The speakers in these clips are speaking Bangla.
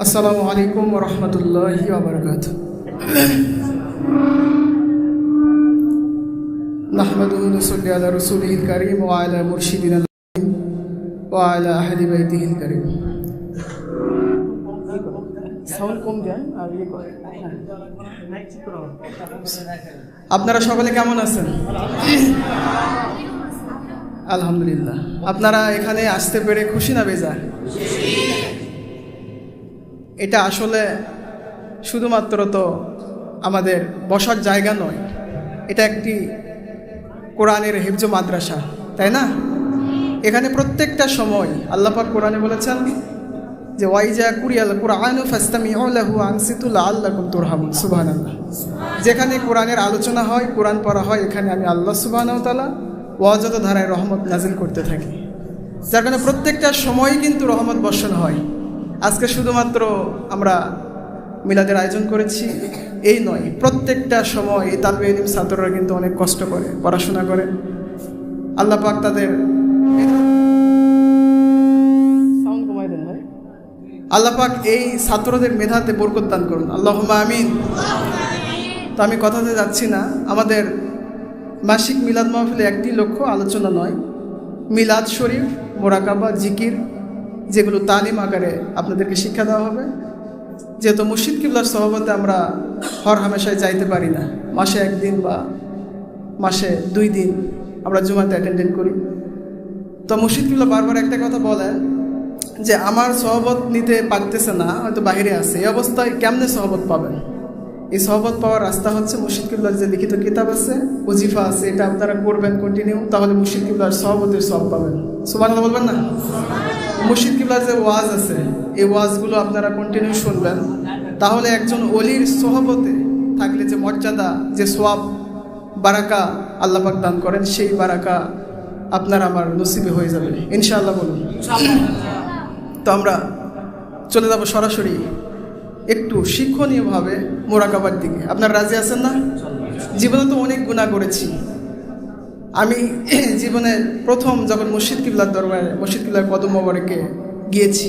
আসসালামু আলাইকুম ওয়া রাহমাতুল্লাহি ওয়া বারাকাতুহু। নাহমাদুহু ওয়া নুসাল্লি আলা রাসূলিহিল কারীম ওয়া আলা মুরশিদিনাল আমিন ওয়া আলা আহলি বাইতিহিল কারীম। সাউন্ড কম দেন আর ইয়ে করেন। আপনারা সকলে কেমন আছেন? আলহামদুলিল্লাহ। আপনারা এখানে আসতে পেরে খুশি না বেজার? এটা আসলে শুধুমাত্র তো আমাদের বসার জায়গা নয়, এটা একটি কোরআনের হিফজ মাদ্রাসা, তাই না? এখানে প্রত্যেকটা সময় আল্লাহ পাক কোরআনে বলেছেন যে ওয়াইজা কুরিয়াল কুরআনু ফাসতামিউ লাহু আনসিতু লাআল্লাকুম তুরহামুন। সুবহানাল্লাহ। যেখানে কোরআনের আলোচনা হয়, কোরআন পড়া হয়, এখানে আমি আল্লাহ সুবহানাহু ওয়া তাআলা ওয়াজত ধারায় রহমত নাজিল করতে থাকি, যার কারণে প্রত্যেকটা সময়ই কিন্তু রহমত বর্ষণ হয়। আজকে শুধুমাত্র আমরা মিলাদের আয়োজন করেছি এই নয়, প্রত্যেকটা সময় এই তালবে ইলম ছাত্ররা কিন্তু অনেক কষ্ট করে পড়াশোনা করে। আল্লাহ পাক তাদের সাউন্ড কমাই দেন ভাই। আল্লাহ পাক এই ছাত্রদের মেধাতে বরকত দান করুন, আল্লাহুম্মা আমিন। তো আমি কথাতে যাচ্ছি না। আমাদের মাসিক মিলাদ মাহফিলে একটি লক্ষ্য, আলোচনা নয়, মিলাদ শরীফ, মোরাকাবা, জিকির, যেগুলো তালিম আকারে আপনাদেরকে শিক্ষা দেওয়া হবে। যেহেতু মুর্শিদ কিবলার সহবতে আমরা হর হামেশায় যাইতে পারি না, মাসে একদিন বা মাসে 2 দিন আমরা জুমাতে অ্যাটেন্ডেন্ট করি। তো মুর্শিদ কিবলা বারবার একটা কথা বলেন যে আমার সহবত নিতে পারতেছে না, হয়তো বাইরে আছে, এই অবস্থায় কেমনে সহবত পাবেন? এই সহবত পাওয়ার রাস্তা হচ্ছে মুর্শিদ কিবলার যে লিখিত কিতাব আছে, ওজিফা আছে, এটা আপনারা করবেন কন্টিনিউ, তাহলে মুর্শিদ কিবলার সহবতের সব পাবেন। সুবহানাল্লাহ বলবেন না? মুর্শিদ কিবলার যে ওয়াজ আছে, এই ওয়াজগুলো আপনারা কন্টিনিউ শুনবেন, তাহলে একজন ওলির সহবতে থাকলে যে মর্যাদা, যে সোয়াব, বারাকা আল্লাহ পাক দান করেন, সেই বারাকা আপনার আমার নসিবে হয়ে যাবে ইনশাআল্লাহ। বলুন। তো আমরা চলে যাব সরাসরি একটু শিক্ষণীয়ভাবে মোরাকাবার দিকে। আপনারা রাজি আছেন না? জীবনে তো অনেক গুনাহ করেছি আমি। জীবনে প্রথম যখন মুর্শিদ কিবলার দরবারে, মুর্শিদ কিবলার কদম মোবারকে গিয়েছি,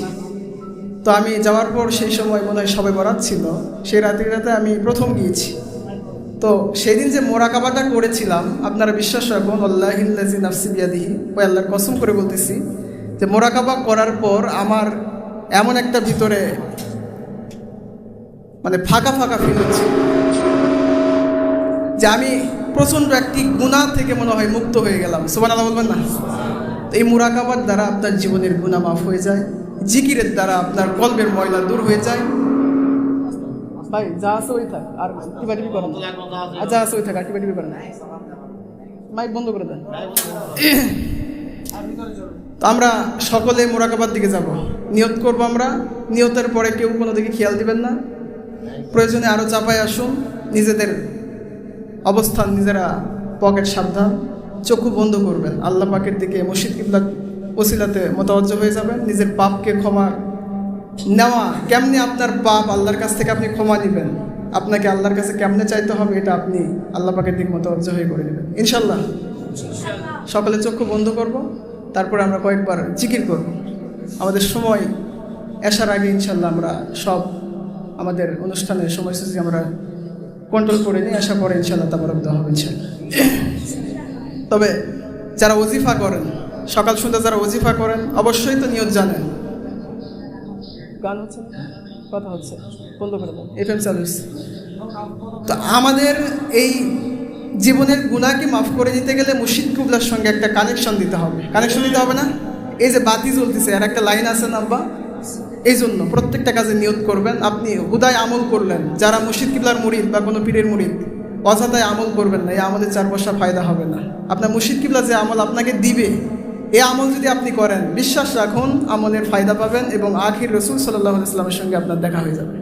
তো আমি যাওয়ার পর সেই সময় মনে হয় সবে বরাত ছিল, সেই রাতে আমি প্রথম গিয়েছি। তো সেদিন যে মোরাকাবাটা করেছিলাম, আপনারা বিশ্বাস রাখুন, আল্লাহিল্লাযী নাফসি বিয়াদিহি, ওই আল্লাহর কসম করে বলতেছি যে মোরাকাবা করার পর আমার এমন একটা ভিতরে মানে ফাঁকা ফাঁকা ফিল হচ্ছে যে আমি প্রচণ্ড একটি গুনাহ থেকে মনে হয় মুক্ত হয়ে গেলাম। সুবহানাল্লাহ বলবেন না? এই মুরাকাবার দ্বারা আপনার জীবনের গুনাহ মাফ হয়ে যায়, জিকিরের দ্বারা আপনার কলবের ময়লা দূর হয়ে যায়। ভাই যা আছে ওই থাক, আর টিপাটিপি করেন, যা আছে ওই থাক, আর টিপাটিপি করেন, মাইক বন্ধ করে দেন। তো আমরা সকলে মুরাকাবার দিকে যাব, নিয়ত করব আমরা। নিয়তের পরে কেউ কোনো দিকে খেয়াল দিবেন না, প্রয়োজনে আরও চাপায় আসুন। নিজেদের অবস্থান নিজেরা পকেট সাবধান, চক্ষু বন্ধ করবেন, আল্লাহ পাকের দিকে মুর্শিদ কিবলার ওসিলাতে মোতাওয়াজ্জহ হয়ে যাবেন। নিজের পাপকে ক্ষমা নেওয়া, কেমনে আপনার পাপ আল্লাহর কাছ থেকে আপনি ক্ষমা নেবেন, আপনাকে আল্লাহর কাছে কেমনে চাইতে হবে, এটা আপনি আল্লাহ পাকের দিকে মোতাওয়াজ্জহ হয়ে করে নেবেন ইনশাল্লাহ। সকালে চক্ষু বন্ধ করব, তারপরে আমরা কয়েকবার জিকির করব। আমাদের সময় আসার আগে ইনশাল্লাহ আমরা সব আমাদের অনুষ্ঠানের সময়সূচি আমরা কন্ট্রোল করে নিয়ে আসার পরে ইনশাল্লাহ তাবারক দেওয়া হবে ইনশাল্লাহ। তবে যারা ওজিফা করেন, সকাল সন্ধ্যা যারা ওজিফা করেন, অবশ্যই তো নিয়ত জানেন। গান হচ্ছে, কথা হচ্ছে, বন্ধ করে দেন, এফএম চালু। তো আমাদের এই জীবনের গুনাহকে মাফ করে দিতে গেলে মুর্শিদ কিবলার সঙ্গে একটা কানেকশন দিতে হবে। কানেকশন দিতে হবে না? এই যে বাতি জ্বলতেছে, আর একটা লাইন আছে না আব্বা? এই জন্য প্রত্যেকটা কাজে নিয়ত করবেন। আপনি হুদায় আমল করলেন, যারা মুর্শিদ কিবলার মুরিদ বা কোনো পীরের মুরিদ, অযথায় আমল করবেন না, এই আমলের 4 পয়সা ফায়দা হবে না। আপনার মুর্শিদ কিবলা যে আমল আপনাকে দিবে, এই আমল যদি আপনি করেন, বিশ্বাস রাখুন আমলের ফায়দা পাবেন এবং আখির রাসূল সাল্লাল্লাহু আলাইহি ওয়াসাল্লামের সঙ্গে আপনার দেখা হয়ে যাবে।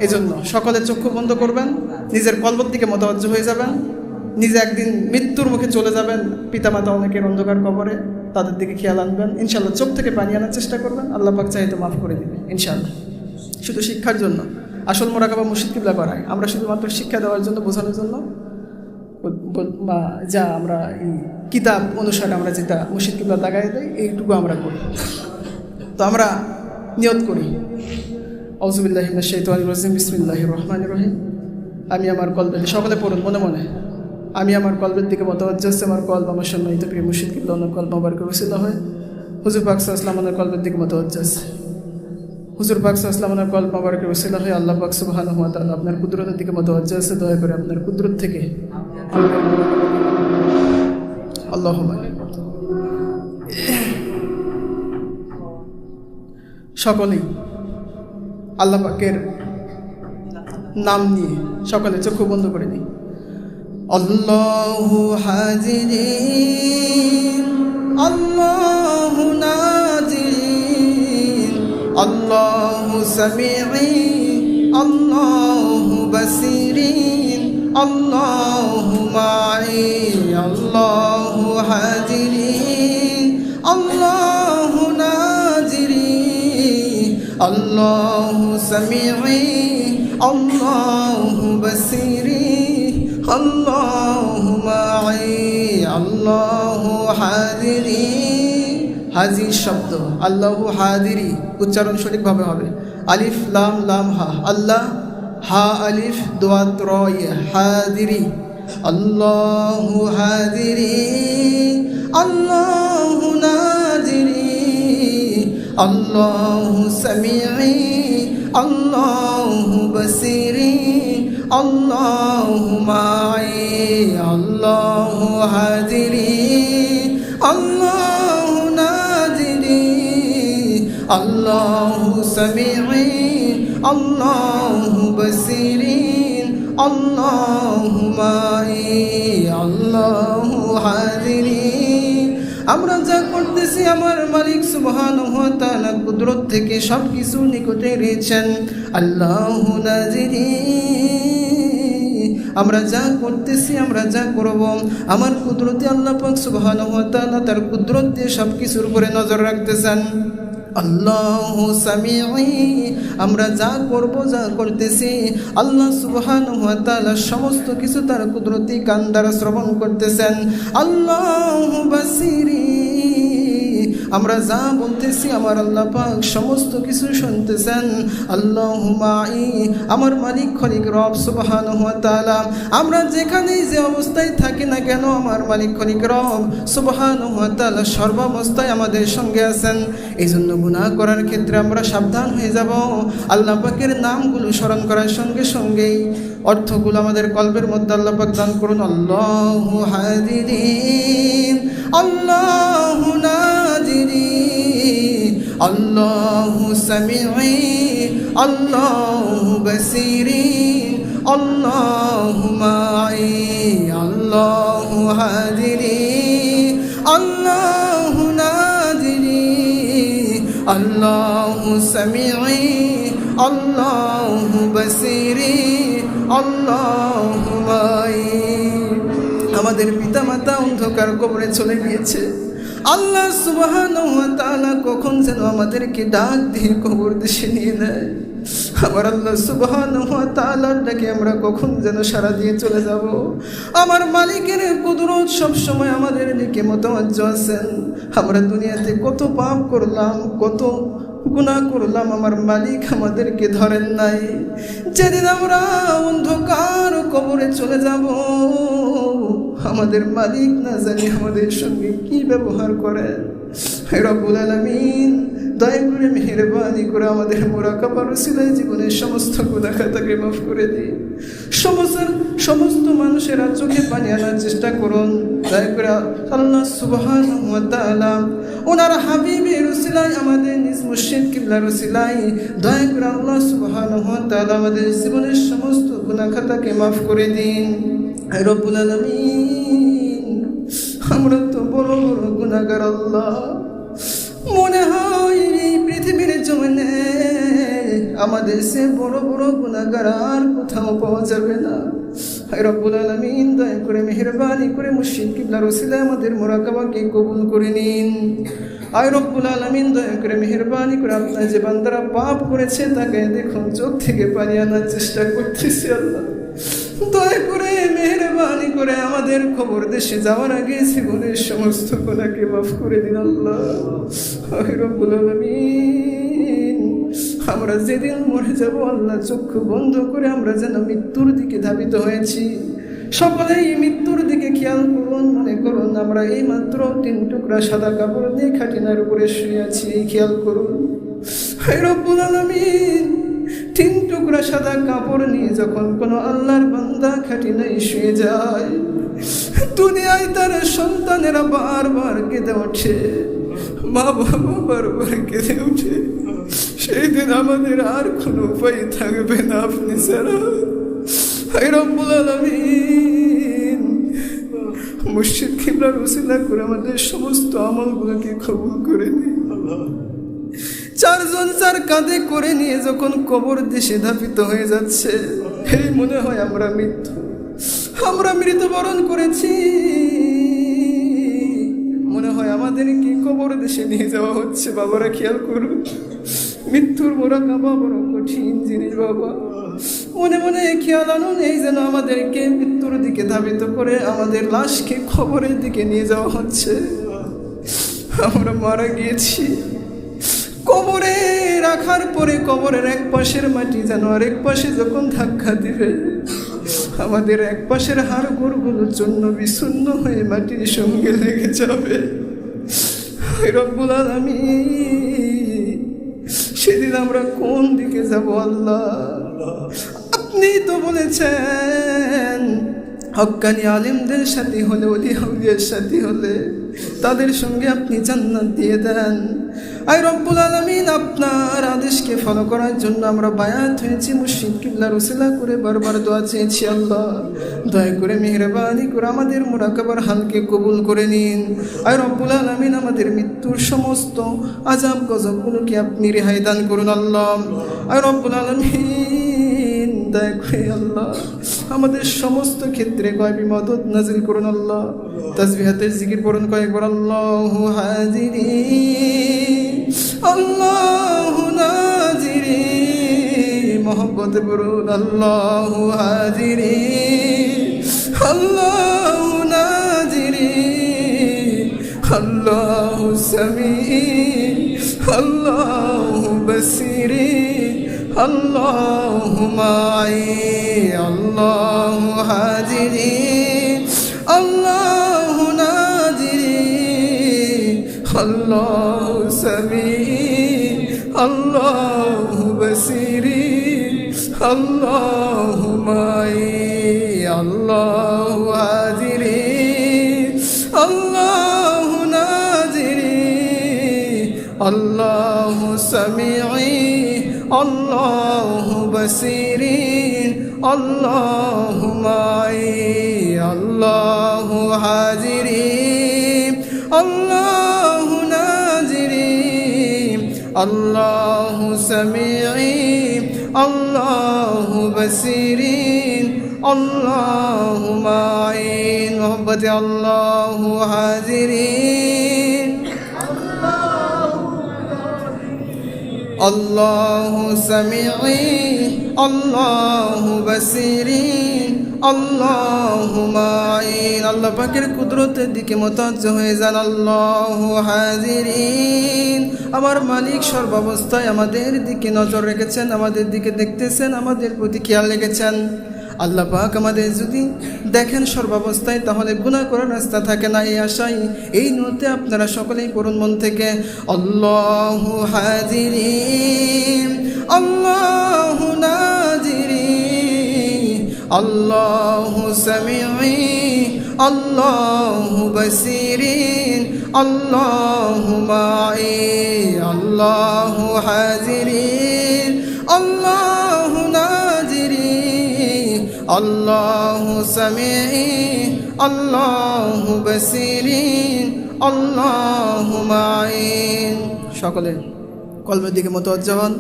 এই জন্য সকলে চক্ষু বন্ধ করবেন, নিজের কলবের দিকে মোতাওয়াজ্জহ হয়ে যাবেন। নিজে একদিন মৃত্যুর মুখে চলে যাবেন, পিতামাতা অনেকের অন্ধকার কবরে, তাদের দিকে খেয়াল আনবেন ইনশাল্লাহ। চোখ থেকে পানি আনার চেষ্টা করবেন, আল্লাহ পাক চাইতে মাফ করে দেবে ইনশাল্লাহ। শুধু শিক্ষার জন্য আসল মোরাকাবা মুর্শিদ কিবলা করায়, আমরা শুধুমাত্র শিক্ষা দেওয়ার জন্য, বোঝানোর জন্য, বা যা আমরা এই কিতাব অনুসারে আমরা যেটা মুর্শিদ কিবলা দাগায় দেয়, এইটুকু আমরা করি। তো আমরা নিয়ত করি। আউযুবিল্লাহি মিনাশ শাইতানির রাজিম বিসমিল্লাহির রহমানির রহিম। আমি আমার কলবের সকলে পড়ুন মনে মনে। আমি আমার কলবের দিকে মতওয়াজ্জ হচ্ছে, আমার কলব আমার সম্মানিত প্রিয় মুর্শিদ কিবলা ওনার কলব মোবারকের ওসিলা হয় হুজুর পাক সাল্লাল্লাহু আলাইহি ওয়াসাল্লাম ওনার কলবের দিকে মতওয়াজ্জ আছে। হুজুর পাক সাল্লাল্লাহু আলাইহি ওয়াসাল্লাম ওনার কলব মোবারকের ওসিলা হয় আল্লাহ পাক সুবহানাহু ওয়া তাআলা আপনার কুদরতের দিকে মতওয়াজ্জ আছে। দয়া করে আপনার কুদরত থেকে আল্লাহুম্মা সকলেই আল্লাহ পাকের নাম নিয়ে সকলে চক্ষু বন্ধ করে নিই। আল্লাহু হাজিরিন আল্লাহু নাজিরিন আল্লাহু সামিঈন আল্লাহু বাসিরিন আল্লাহু মাঈ আল্লাহু হাজিরিন আল্লাহু নাজিরিন আল্লাহু সামিঈন আল্লাহু বাসিরিন আল্লাহু মাঈ আল্লাহু হাজিরি। হাজির শব্দ আল্লাহু হাজিরি উচ্চারণ সঠিকভাবে হবে। আলিফ লাম লাম হা আল্লাহ হা আলিফ দোয়াত র ইয়া হাজিরি আল্লাহু হাজিরি আল্লাহু নাজিরি আল্লাহু সামিঈ আল্লাহু বাসিরি আল্লাহু মাঈ আল্লাহু হাজিরি আল্লাহু নাজিরি আল্লাহু সামিঈ আল্লাহু বাসিরি আল্লাহু মাঈ আল্লাহু হাজিরি। আমরা যা করতেছি আমার মালিক সুবহানাহু ওয়া তাআলা কুদরত থেকে সব কিছু নিকটে রয়েছেন। আল্লাহু নাজিরি আমরা যা করতেছি আমরা যা করব আমার কুদরতে আল্লাহ পাক সুবহানাহু ওয়া তাআলা তার কুদরত দিয়ে সব কিছুর উপরে নজর রাখতেছেন। আল্লাহু সামিঈ আমরা যা করব যা করতেছি আল্লাহ সুবহানাহু ওয়া তাআলা সমস্ত কিছু তার কুদরতি কান দ্বারা শ্রবণ করতেছেন। আল্লাহু বাসিরি আমরা যা বলতেছি আমার আল্লাহ পাক সমস্ত কিছু শুনতেছেন। আল্লাহু মাঈ আমার মালিক খলিক রব সুবহানাহু ওয়া তাআলা আমরা যেখানেই যে অবস্থায় থাকি না কেন আমার মালিক খলিক রব সুবহানাহু ওয়া তাআলা সর্বাবস্থায় আমাদের সঙ্গে আছেন। এই জন্য গুনাহ করার ক্ষেত্রে আমরা সাবধান হয়ে যাব। আল্লাহ পাকের নামগুলো স্মরণ করার সঙ্গে সঙ্গেই অর্থগুলো আমাদের কলবের মধ্যে আল্লাহ পাক দান করুন। আল্লাহু হাজিরিন আল্লাহু নাজিরিন আল্লাহু সামিঈ আল্লাহু বাসিরিন আল্লাহু মাঈ আল্লাহু হাজিরিন আল্লাহু নাজিরিন আল্লাহু সামিঈ আল্লাহু বাসিরিন আল্লাহু মাঈ। আমাদের পিতামাতা অন্ধকার কবরে চলে গিয়েছে। আল্লাহ সুবহানাহু ওয়া তাআলা কখন যেন আমাদেরকে ডাক দিয়ে কবর দেশে নিয়ে নেয়। আমার আল্লাহ সুবহানাহু ওয়া তাআলার ডাকে আমরা কখন যেন সাড়া দিয়ে চলে যাব। আমার মালিকের কুদরত সব সময় আমাদের দিকে মতওয়াজ্জ আছেন। আমরা দুনিয়াতে কত পাপ করলাম, কত গুনাহ করলাম, আমার মালিক আমাদেরকে ধরেন নাই। যেদিন আমরা অন্ধকার কবরে চলে যাব আমাদের মালিক না জানি আমাদের সঙ্গে কি ব্যবহার করেন। রব্বুল আলামিন দয়া করে মেহেরবানি করে আমাদের মুরাকাবার ওসিলায় জীবনের সমস্ত গুনাহ খাতাকে মাফ করে দিন। সমস্ত মানুষেরা চোখে পানি আনার চেষ্টা করুন। দয়া করে আল্লাহ সুবহানাহু ওয়া তাআলা ওনার হাবিবের ওসিলায় আমাদের নিজ মুর্শিদ কিবলার ওসিলায় দয়া করে আল্লাহ সুবহানাহু ওয়া তাআলা আমাদের জীবনের সমস্ত গুনাহ খাতাকে মাফ করে দিন। রব্বুল আলামিন আমরা তো বড় বড় গুনাহগার আল্লাহ। মনে হয় এই পৃথিবীর জমিনে আমাদের সে বড় বড় গুনাহগার আর কোথাও পাওয়া যাবে না। রব্বুল আলামিন দয়া করে মেহেরবানি করে মুর্শিদ কিবলার ওসিলায় আমাদের মুরাকাবাকে কবুল করে নিন। আয় রব্বুল আলামিন দয়া করে মেহেরবানি করে আপনার যে বান্দারা পাপ করেছে তাকে দেখুন চোখ থেকে পানি আনার চেষ্টা করতেছি। আল্লাহ দয়া করে মেহেরবানি করে আমাদের খবর দেশে যাওয়ার আগে জীবনের সমস্ত গুনাহকে মাফ করে দিন। আল্লাহ রব্বুল আলামিন আমরা আমরা যেদিন মরে যাব আল্লাহ চক্ষু বন্ধ করে আমরা যেন মৃত্যুর দিকে ধাবিত হয়েছি। সকলেই মৃত্যুর দিকে খেয়াল করুন, মনে করুন আমরা এই মাত্র 3 টুকরা সাদা কাপড় দিয়ে খাটিনার উপরে শুয়ে আছি, এই খেয়াল করুন। হে রব্বুল আলামিন, 3 টুকরা সাদা কাপড় নিয়ে যখন কোনো আল্লাহর বান্দা খাটিনায় শুয়ে যায়, দুনিয়ায় তার সন্তানেরা বারবার কেঁদে ওঠে, মা বাবা বারবার কেঁদে ওঠে, সেই দিন আমাদের আর কোনো উপায় থাকবে না আপনি ছাড়া। হে রব্বুল আলামিন, মুর্শিদ কিবলার ওসিলা করে আমাদের সমস্ত আমলগুলোকে কবুল করে নিন। 4 জন 4 কাঁধে করে নিয়ে যখন কবর দেশে ধাপিত হয়ে যাচ্ছে, এই মনে হয় আমরা মৃত্যুবরণ করেছি, মনে হয় আমাদেরকে কবর দেশে নিয়ে যাওয়া হচ্ছে। বাবারা খেয়াল করুন, মৃত্যুর মোরাকাবা বড় কঠিন জিনিস বাবা। মনে মনে খেয়াল আনুন, এই যেন আমাদেরকে মৃত্যুর দিকে ধাবিত করে আমাদের লাশকে কবরের দিকে নিয়ে যাওয়া হচ্ছে। আমরা মারা গিয়েছি, কবরে রাখার পরে কবরের এক পাশের মাটি যেন আরেক পাশে যখন ধাক্কা দিবে, আমাদের এক পাশের হাড়গোড়গুলো চূর্ণ বিচ্ছিন্ন হয়ে মাটির সঙ্গে লেগে যাবে। রব্বুল আলামিন, সেদিন আমরা কোন দিকে যাব আল্লাহ? আপনি তো বলেছেন হক্কানি আলিমদের সাথে হলে, ওলি আউলিয়ার সাথে হলে তাদের সঙ্গে আপনি জান্নাত দিয়ে দেন। আর রব্বুল আলামিন, আপনার আদেশকে ফলো করার জন্য আমরা বায়াত হয়েছি, মুর্শিদ কিবলার ওসিলা করে বারবার দোয়া চেয়েছি। আল্লাহ দয়া করে মেহেরবানি করে আমাদের মুরাকাবার হালকে কবুল করে নিন। আর রব্বুল আলামিন, আমাদের মৃত্যুর সমস্ত আযাব গজবগুলোকে আপনি রেহাই দান করুন আল্লাহ। আর রব্বুল আলামিন, দয়া করে আল্লাহ আমাদের সমস্ত ক্ষেত্রে গয়বী মদদ নাজিল করুন আল্লাহ। তাসবিহাতের জিকির পড়ুন কয়েকবার, আল্লাহু হাজিরি আল্লাহু নাজিরি, মোহাম্মদ পড়ুন, আল্লাহু হাজিরি আল্লাহু নাজিরি, আল্লাহু সামি আল্লাহু বসিরি, আল্লাহু মাই, আল্লাহু হাজিরি আল্লাহু নাজিরি, আল্লাহু সামি আল্লাহু বসিরি, আল্লাহু মাই, আল্লাহু হাজিরি আল্লাহু নাজিরি, আল্লাহু সামিঈ আল্লাহু বসিরি, আল্লাহু মাই, আল্লাহু হাজিরি আল্লাহু নাজিরি, আল্লাহু সামিঈ আল্লাহু বসিরি, আল্লাহু মাই, মোহাম্মদে আল্লাহু হাজিরি আল্লাহু সামিঈ আল্লাহু বসিরি, আল্লাহু মাইন। আল্লাহ পাকের কুদরতের দিকে মুতাওয়াজ্জহ হয়ে যান। আল্লাহু হাজিরিন, আমার মালিক সর্বাবস্থায় আমাদের দিকে নজর রেখেছেন, আমাদের দিকে দেখতেছেন, আমাদের প্রতি খেয়াল রেখেছেন। আল্লাহ পাক আমাদের যদি দেখেন সর্বাবস্থায়, তাহলে গুনাহ করার রাস্তা থাকে না। এই আশায় এই নিয়তে আপনারা সকলেই পড়ুন মন থেকে, আল্লাহু হাজিরিন আল্লাহু নাজিরিন, আল্লাহু সামিঈ আল্লাহু বসিরিন, আল্লাহু মাই, আল্লাহু হাজিরিন আল্লাহু নাজিরিন, আল্লাহু সামিঈ আল্লাহু বসিরিন, আল্লাহু মাইন। সকলে কলবের দিকে মুতাওয়াজ্জহ হন,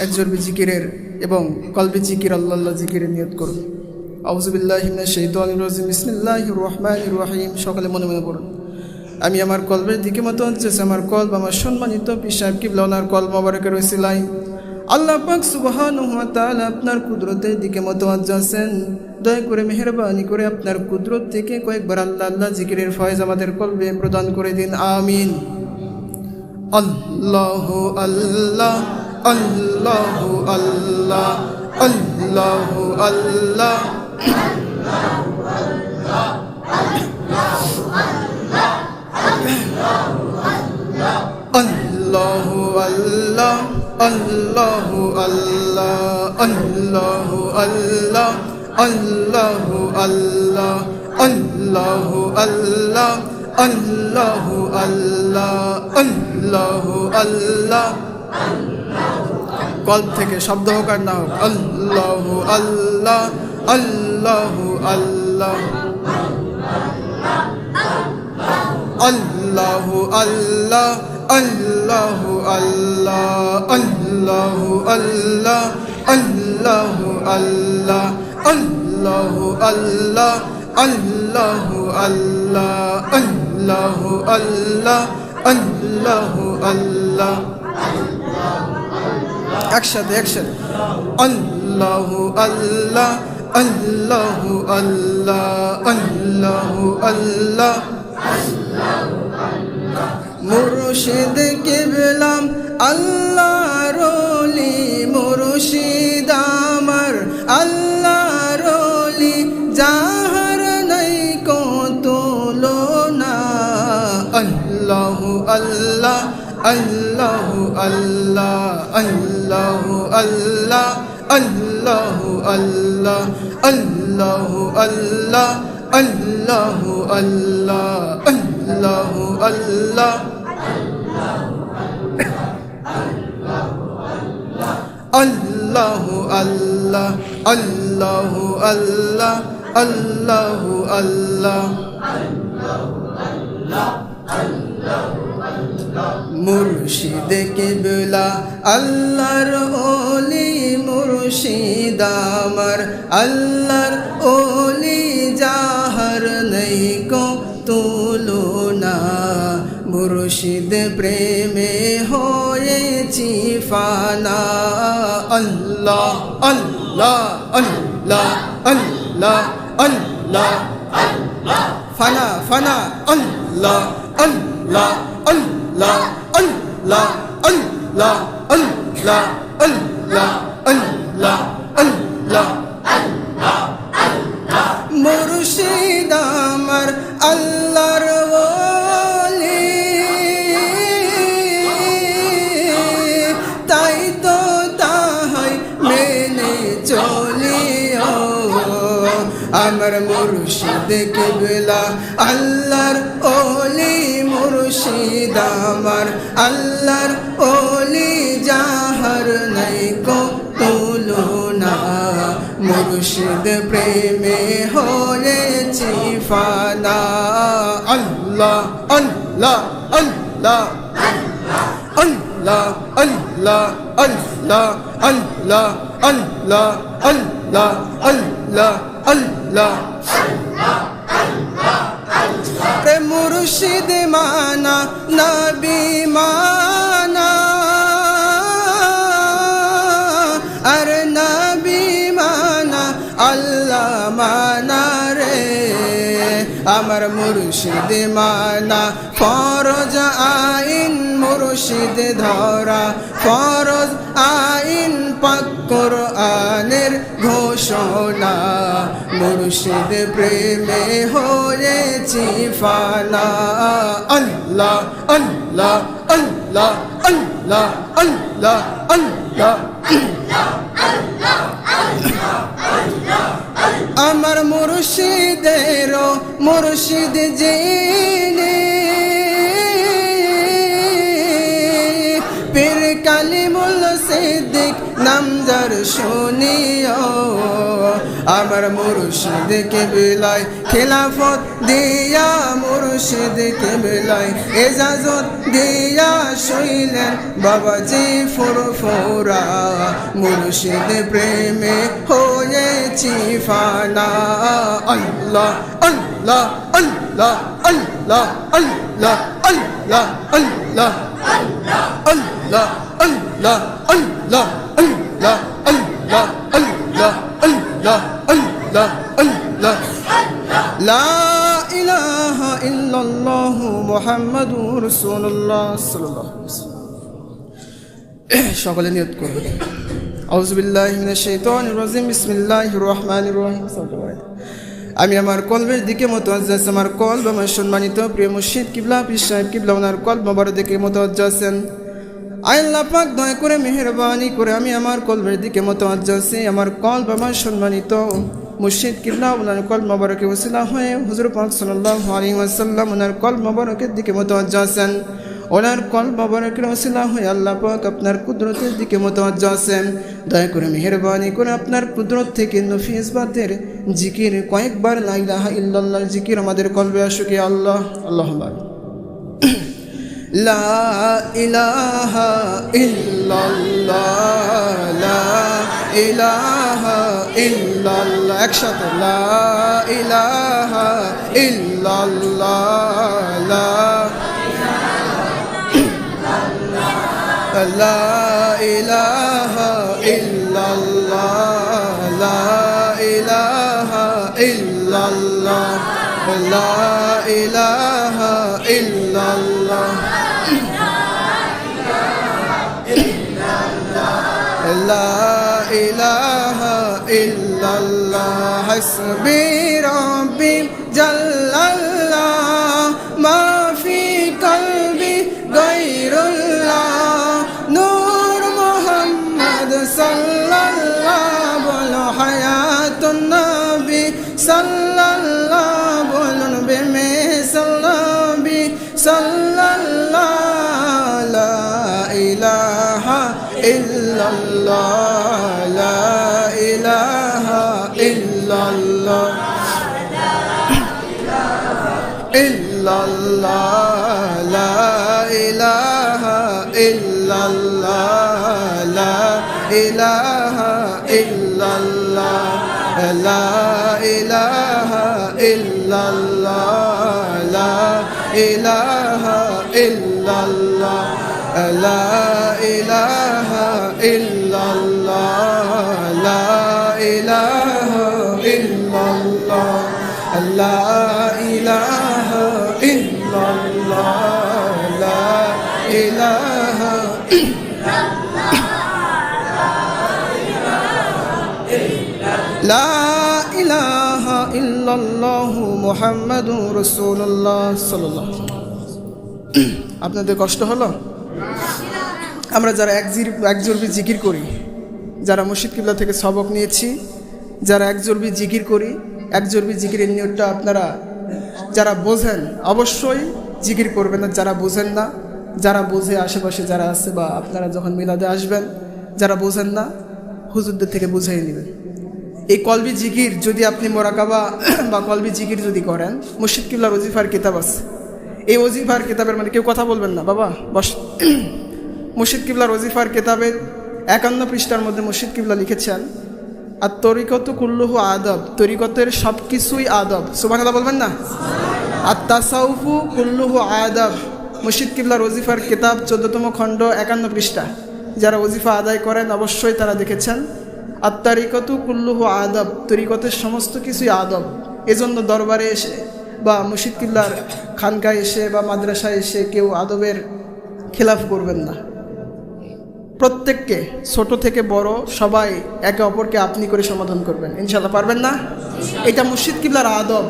একজোড় জিকিরের এবং কলবে জিকির আল্লাহ জিকিরের নিয়ত করুন। আউযু বিল্লাহি মিনাশ শাইতানির রাজিম, বিসমিল্লাহির রহমানির রহিম। সকলে মনে মনে পড়ুন। আমি আমার কলবের দিকে মুতাওয়াজ্জহ, আমার কলব আমার সম্মানিত পীর সাহেব কিবলা ওনার কলব মোবারকের ওসিলায় আল্লাহ পাক সুবহানাহু ওয়া তাআলা আপনার কুদরতের দিকে মুতাওয়াজ্জহ আছেন। দয়া করে মেহেরবানি করে আপনার কুদরত থেকে কয়েকবার আল্লাহ আল্লাহ জিকিরের ফয়েজ আমাদের কলবে প্রদান করে দিন, আমিন। আল্লাহু আল্লাহ আল্লাহু আল্লাহ আল্লাহু আল্লাহ আল্লাহু আল্লাহ আল্লাহু আল্লাহ আল্লাহু আল্লাহ আল্লাহু আল্লাহ আল্লাহু আল্লাহ আল্লাহু আল্লাহ আল্লাহু আল্লাহ কল্প থেকে শব্দ হোক আর না হোক আল্লাহু আল্লাহ আল্লাহু আল্লাহ আল্লাহু আল্লাহ আল্লাহু আল্লাহ আল্লাহু আল্লাহ আল্লাহু আল্লাহ আল্লাহু আল্লাহ আল্লাহু আল্লাহ আল্লাহু আল্লাহ আল্লাহু আল্লাহ একসাথে আল্লাহু আল্লাহ আল্লাহু আল্লাহ আল্লাহু আল্লাহ মুর্শিদ কিবলাম আল্লাহর ওলি মুর্শিদ আমার আল্লাহর ওলি যাহার নাই কো তুলনা আল্লাহু আল্লাহ আল্লাহু আল্লাহ আল্লাহু আল্লাহ আল্লাহু আল্লাহ আল্লাহু আল্লাহ আল্লাহু আল্লাহ আল্লাহু আল্লাহ আল্লাহু আল্লাহ আল্লাহু আল্লাহ আল্লাহু আল্লাহ মুর্শিদ কিবলা আল্লাহর ওলি মুর্শিদ আমার আল্লাহর ওলি যাহার নাই কো তুলনা মুর্শিদ প্রেমে হয়েছি ফানা আল্লাহ আল্লাহ আল্লাহ আল্লাহ আল্লাহ ফানা ফানা আল্লাহ আল্লাহ আল্লাহ আল্লাহ আল্লাহ আল্লাহ আল্লাহ আল্লাহ আল্লাহ মুর্শিদ আমার আল্লাহর ওলি তাই তো তাহাই মেনে চলিও আমার মুর্শিদ কিবলা আল্লাহর ওলি মুর্শিদ আমার আল্লাহর ওলি যাহার নাই কো তুলনা মুর্শিদ প্রেমে হয়েছি ফানা আল্লাহ আল্লাহ আল্লাহ আল্লাহ আল্লাহ আল্লাহ আল্লাহ আল্লাহ আল্লাহ আল্লাহ আল্লাহ প্রেম মুর্শিদ মানা নবী মানা আর নবী মানা আল্লাহ মানা রে আমার মুর্শিদ মানা ফরজ আইন মুর্শিদ ধরা ফরজ আইন পাক কোরআনের ঘোষণা মুর্শিদ প্রেমে হয়েছি ফানা আল্লাহ আল্লাহ আল্লাহ আল্লাহ আল্লাহ আল্লাহ আমার মুর্শিদেরও মুর্শিদ যিনি পীর কালিমুল সিদ্দিক নাম যার শুনিও আমার মুর্শিদ কিবলাই খিলাফত দিয়া মুর্শিদ কিবলাই এজাজত দিয়া শুইলেন বাবাজি ফুরফুরা মুর্শিদ প্রেমে হয়েছি ফানা আল্লাহ আল্লাহ আল্লাহ আল্লাহ আল্লাহ আল্লাহ আল্লাহ আল্লাহ আল্লাহ আল্লাহ আল্লাহ আল্লাহ আল্লাহ আল্লাহ আল্লাহ আল্লাহ লা ইলাহা ইল্লাল্লাহু মুহাম্মাদুর রাসূলুল্লাহ সাল্লাল্লাহু আলাইহি ওয়াসাল্লাম সকলে নিয়ত করুন। আউযু বিল্লাহি মিনাশ শাইতানির রাজিম, বিসমিল্লাহির রহমানির রহিম। আমি আমার কলবের দিকে মুতাওয়াজ্জিহ আছি, আমার কলব আমার সম্মানিত প্রিয় মুর্শিদ কিবলা পীর সাহেব কিবলা ওনার কলব মোবারক দিকে মুতাওয়াজ্জিহ আছেন। আল্লাহ পাক দয়া করে মেহেরবানি করে আমি আমার কলবের দিকে মুতাওয়াজ্জিহ আছি, আমার কলব আমার সম্মানিত মুর্শিদ কিবলা ওনার কলব মোবারকে ওসিলা হয়ে হুজুর পাক সাল্লাল্লাহু আলাইহি ওয়াসাল্লাম ওনার কলব মোবারকের দিকে মুতাওয়াজ্জিহ আছেন। ওনার কলব মোবারকের ওসিলা হয়ে আল্লাহ পাক আপনার কুদরতের দিকে মুতাওয়াজ্জিহ আছেন। দয়া করে মেহেরবানি করে আপনার কুদরত থেকে নফিস বাতের জিকির কয়েকবার লা ইলাহা ইল্লাল্লাহর জিকির আমাদের কলবে আসুক ইয়া আল্লাহ। আল্লাহুম্মা লা ইলাহা ইল্লাল্লাহ, লা ইলাহা ইল্লাল্লাহ, একসাথে লা ইলাহা ইল্লাল্লাহ, লা ইলাহা ইল্লাল্লাহ, লা ইলাহা ইল্লাল্লাহ, লা ইলাহা ইল্লাল্লাহ, লা ইলাহা ইল্লাল্লাহ। হাসবি রাব্বি জাল্লাল্লাহ, মা ফি কলবি গায়রুল্লাহ, নূর মুহাম্মদ সাল্লাল্লাহ, বলো হায়াতুন নবী সাল্লাল্লাহ, বলুন বেমে সাল্লাবি সাল্লাল্লাহ, লা ইলাহা ইল্লাল্লাহ, লা ইলাহা ইল্লাল্লাহ, ইল্লাল্লাহ, লা ইলাহা ইল্লাল্লাহ, লা ইলাহা ইল্লাল্লাহ, লা ইলাহা ইল্লাল্লাহ, লা ইলাহা ইল্লাল্লাহ, লা ইলাহা ইল্লাল্লাহ, লা ইলাহা ইল্লাল্লাহ, লা ইলাহা ইল্লাল্লাহ, লা ইলাহা লা ইলাহা ইল্লাল্লাহু মুহাম্মাদুর রাসূলুল্লাহ সাল্লাল্লাহু আলাইহি ওয়াসাল্লাম। আপনাদের কষ্ট হলো? আমরা যারা একজোরবি জিকির করি, যারা মুর্শিদ কিবলা থেকে সবক নিয়েছি, যারা একজোরবি জিকির করি, একজোরবি জিকিরের নিয়তটা আপনারা যারা বোঝেন অবশ্যই জিকির করবেন, না যারা বোঝেন না, যারা বোঝে আশেপাশে যারা আছে বা আপনারা যখন মিলাদে আসবেন যারা বোঝেন না হুজুরদের থেকে বুঝিয়ে নেবেন। এই কলবি জিকির যদি আপনি মোরাকাবা বা কলবি জিকির যদি করেন, মুর্শিদ কিবলার ওজিফার কিতাব আছে, এই ওজিফার কিতাবের মানে কেউ কথা বলবেন না বাবা বস। মুর্শিদ কিবলার ওজিফার কিতাবের 51 পৃষ্ঠার মধ্যে মুর্শিদ কিবলা লিখেছেন, আর তরিকত কুল্লুহু আদব, তরিকতের সব কিছুই আদব। সুবহানাল্লাহ বলবেন না? আর তাসাউফু কুল্লুহু আদব। মুর্শিদ কিবলার ওজিফার কিতাব 14তম খণ্ড 51 পৃষ্ঠা। যারা ওজিফা আদায় করেন অবশ্যই তারা দেখেছেন, আর তরিকতু কুল্লুহু আদব, তরিকতের সমস্ত কিছুই আদব। এজন্য দরবারে এসে বা মুর্শিদ কিবলার খানকায় এসে বা মাদ্রাসায় এসে কেউ আদবের খেলাফ করবেন না। প্রত্যেককে ছোট থেকে বড় সবাই একে অপরকে আপনি করে সমাধান করবেন, ইনশাল্লাহ পারবেন না? এটা মুর্শিদ কিবলার আদব।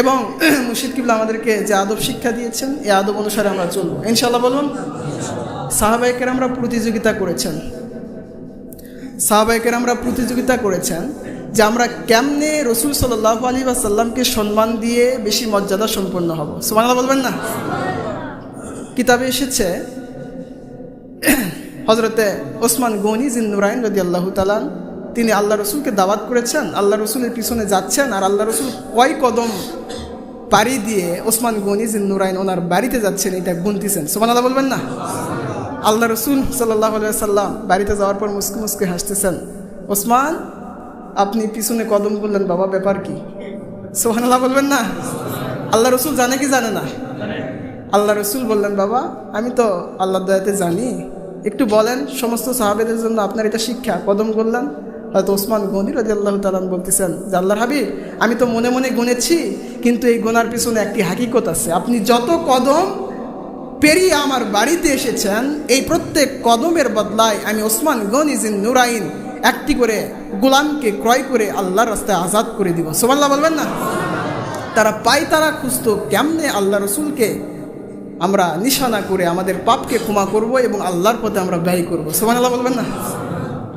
এবং মুর্শিদ কিবলা আমাদেরকে যে আদব শিক্ষা দিয়েছেন এই আদব অনুসারে আমরা চলবো, ইনশাল্লাহ বলুন। সাহাবায়ে কেরামরা প্রতিযোগিতা করেছেন, সাহাবায়ে কেরামরা প্রতিযোগিতা করেছেন যে আমরা কেমনে রসুল সাল্লাল্লাহু আলাইহি ওয়াসাল্লামকে সম্মান দিয়ে বেশি মর্যাদা সম্পন্ন হব। সুবহানাল্লাহ বলবেন না? কিতাবে এসেছে হযরতে ওসমান গনি জিন্নুরাইন রাদিয়াল্লাহু তাআলা তিনি আল্লাহ রসুলকে দাওয়াত করেছেন, আল্লাহ রসুলের পিছনে যাচ্ছেন, আর আল্লাহ রসুল কয় কদম পাড়ি দিয়ে ওসমান গনি জিন্নুরাইন ওনার বাড়িতে যাচ্ছেন এটা গুনতেছেন। সুবহানাল্লাহ বলবেন না? আল্লাহ রসুল সাল্লাল্লাহু আলাইহি ওয়াসাল্লাম বাড়িতে যাওয়ার পর মুস্কি মুস্কি হাসতেছেন, ওসমান আপনি পিছনে কদম বললেন বাবা, ব্যাপার কি? সুবহানাল্লাহ বলবেন না? আল্লাহ রসুল জানে কি জানে না? আল্লাহ রসুল বললেন, বাবা আমি তো আল্লাহর দয়াতে জানি, একটু বলেন সমস্ত সাহাবেদের জন্য আপনার এটা শিক্ষা। কদম করলেন। হয়তো ওসমান গনি রাদিয়াল্লাহু তাআলা বলতেছেন যে আল্লাহর হাবিব আমি তো মনে মনে গুনেছি, কিন্তু এই গোনার পিছনে একটি হাকিকত আছে, আপনি যত কদম পেরিয়ে আমার বাড়িতে এসেছেন, এই প্রত্যেক কদমের বদলায় আমি ওসমান গনি জিন নুরাইন একটি করে গোলামকে ক্রয় করে আল্লাহর রাস্তায় আজাদ করে দিব। সুবহানাল্লাহ বলবেন না? তারা তারা খুঁজতো কেমনে আল্লাহ রসুলকে আমরা নিশানা করে আমাদের পাপকে ক্ষমা করব এবং আল্লাহর পথে আমরা ব্যয় করবো। সুবহানাল্লাহ বলবেন না?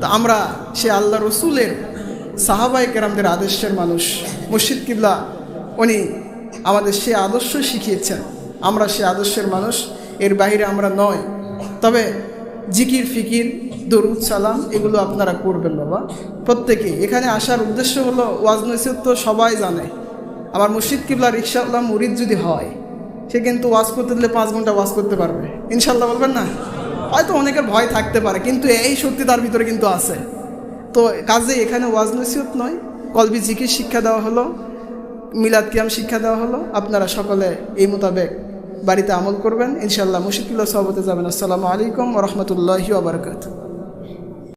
তা আমরা সে আল্লাহ রসুলের সাহাবায়ে কেরামদের আদর্শের মানুষ। মুর্শিদ কিবলা উনি আমাদের সে আদর্শ শিখিয়েছেন, আমরা সে আদর্শের মানুষ, এর বাইরে আমরা নয়। তবে জিকির ফিকির দরুদ সালাম এগুলো আপনারা করবেন বাবা প্রত্যেকেই। এখানে আসার উদ্দেশ্য হলো ওয়াজ নসিহত তো সবাই জানে। আমার মুর্শিদ কিবলা রিকশাওয়ালা মুরিদ যদি হয়, সে কিন্তু ওয়াজ করতে দিলে 5 ঘন্টা ওয়াজ করতে পারবে ইনশাল্লাহ বলবেন না? হয়তো অনেকের ভয় থাকতে পারে, কিন্তু এই শক্তি তার ভিতরে কিন্তু আছে। তো কাজে এখানে ওয়াজ নসিহত নয়, কলবি জিকির শিক্ষা দেওয়া হলো, মিলাদ কিয়াম শিক্ষা দেওয়া হলো। আপনারা সকলে এই মোতাবেক বাড়িতে আমল করবেন ইনশাল্লাহ। মুর্শিদ কিবলা সহবতে যাবেন। আসসালামু আলাইকুম ওয়া রাহমাতুল্লাহি ওয়া বারাকাতুহু।